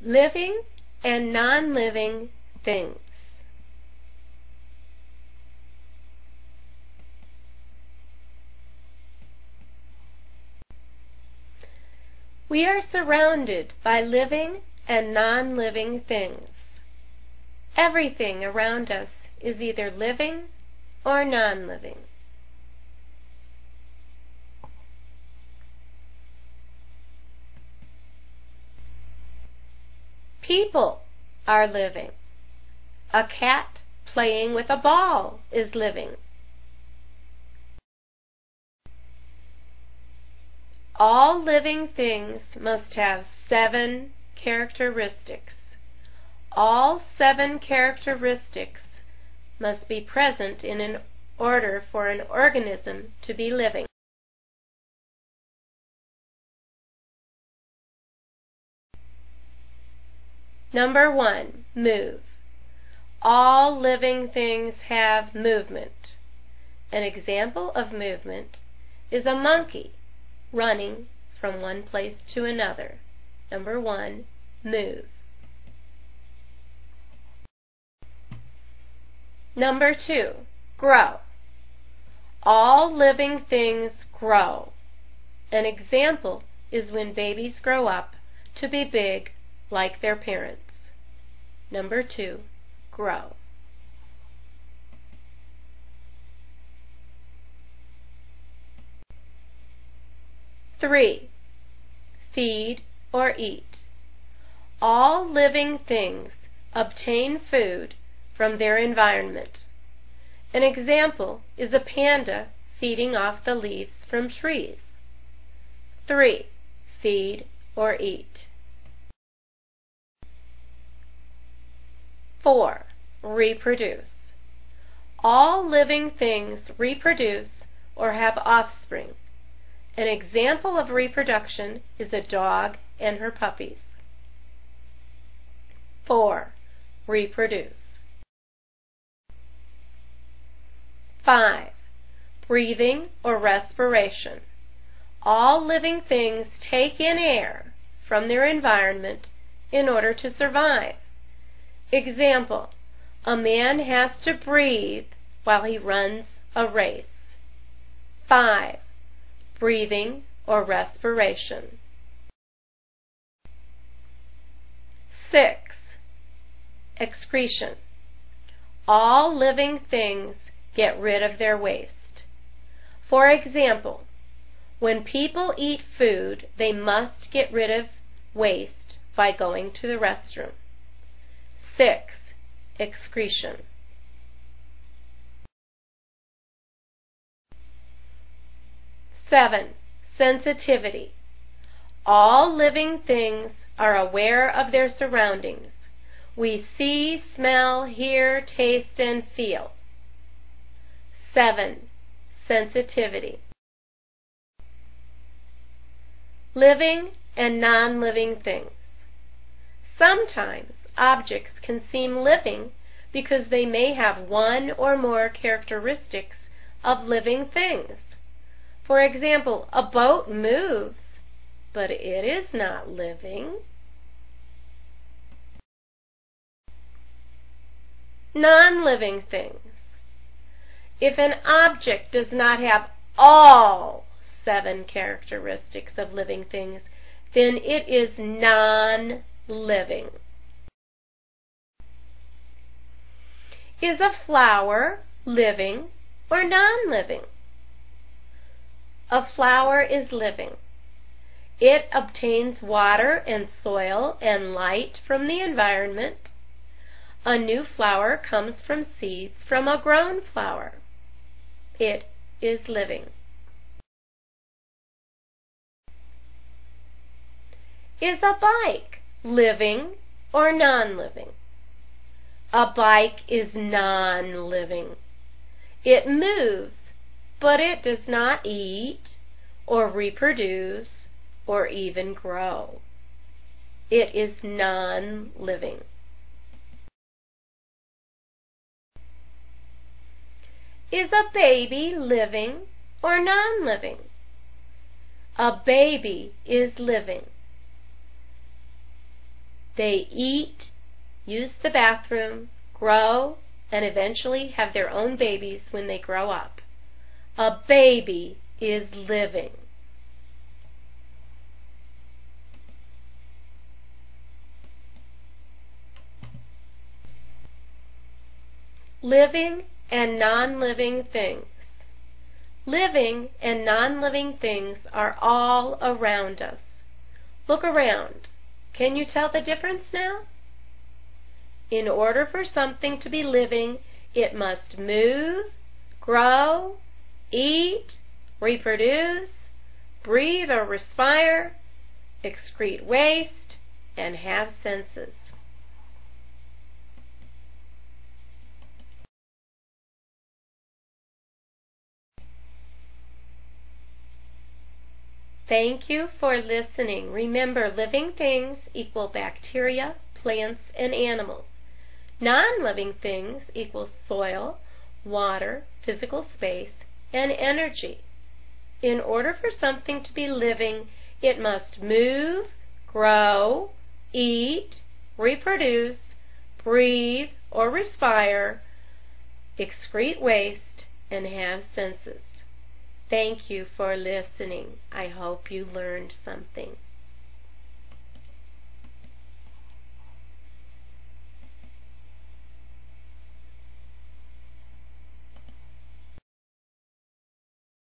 Living and non-living things. We are surrounded by living and non-living things. Everything around us is either living or non-living. People are living. A cat playing with a ball is living. All living things must have 7 characteristics. All 7 characteristics must be present in order for an organism to be living. Number 1, move. All living things have movement. An example of movement is a monkey running from one place to another. Number 1, move. Number 2, grow. All living things grow. An example is when babies grow up to be big like their parents. Number 2, grow. Three, feed or eat. All living things obtain food from their environment. An example is a panda feeding off the leaves from trees. 3, feed or eat. 4, reproduce. All living things reproduce or have offspring. An example of reproduction is a dog and her puppies. 4, reproduce. 5, breathing or respiration. All living things take in air from their environment in order to survive. Example, a man has to breathe while he runs a race. 5, breathing or respiration. 6, excretion. All living things get rid of their waste. For example, when people eat food, they must get rid of waste by going to the restroom. 6, excretion. 7, sensitivity. All living things are aware of their surroundings. We see, smell, hear, taste, and feel. 7, sensitivity. Living and non-living things. Sometimes objects can seem living because they may have one or more characteristics of living things. For example, a boat moves, but it is not living. Non-living things. If an object does not have all 7 characteristics of living things, then it is non-living. Is a flower living or non-living? A flower is living. It obtains water and soil and light from the environment. A new flower comes from seeds from a grown flower. It is living. Is a bike living or non-living? A bike is non-living. It moves, but it does not eat or reproduce or even grow. It is non-living. Is a baby living or non-living? A baby is living. They eat, use the bathroom, grow, and eventually have their own babies when they grow up. A baby is living. Living and non-living things. Living and non-living things are all around us. Look around. Can you tell the difference now? In order for something to be living, it must move, grow, eat, reproduce, breathe or respire, excrete waste, and have senses. Thank you for listening. Remember, living things equal bacteria, plants, and animals. Non-living things equal soil, water, physical space, and energy. In order for something to be living, it must move, grow, eat, reproduce, breathe or respire, excrete waste, and have senses. Thank you for listening. I hope you learned something.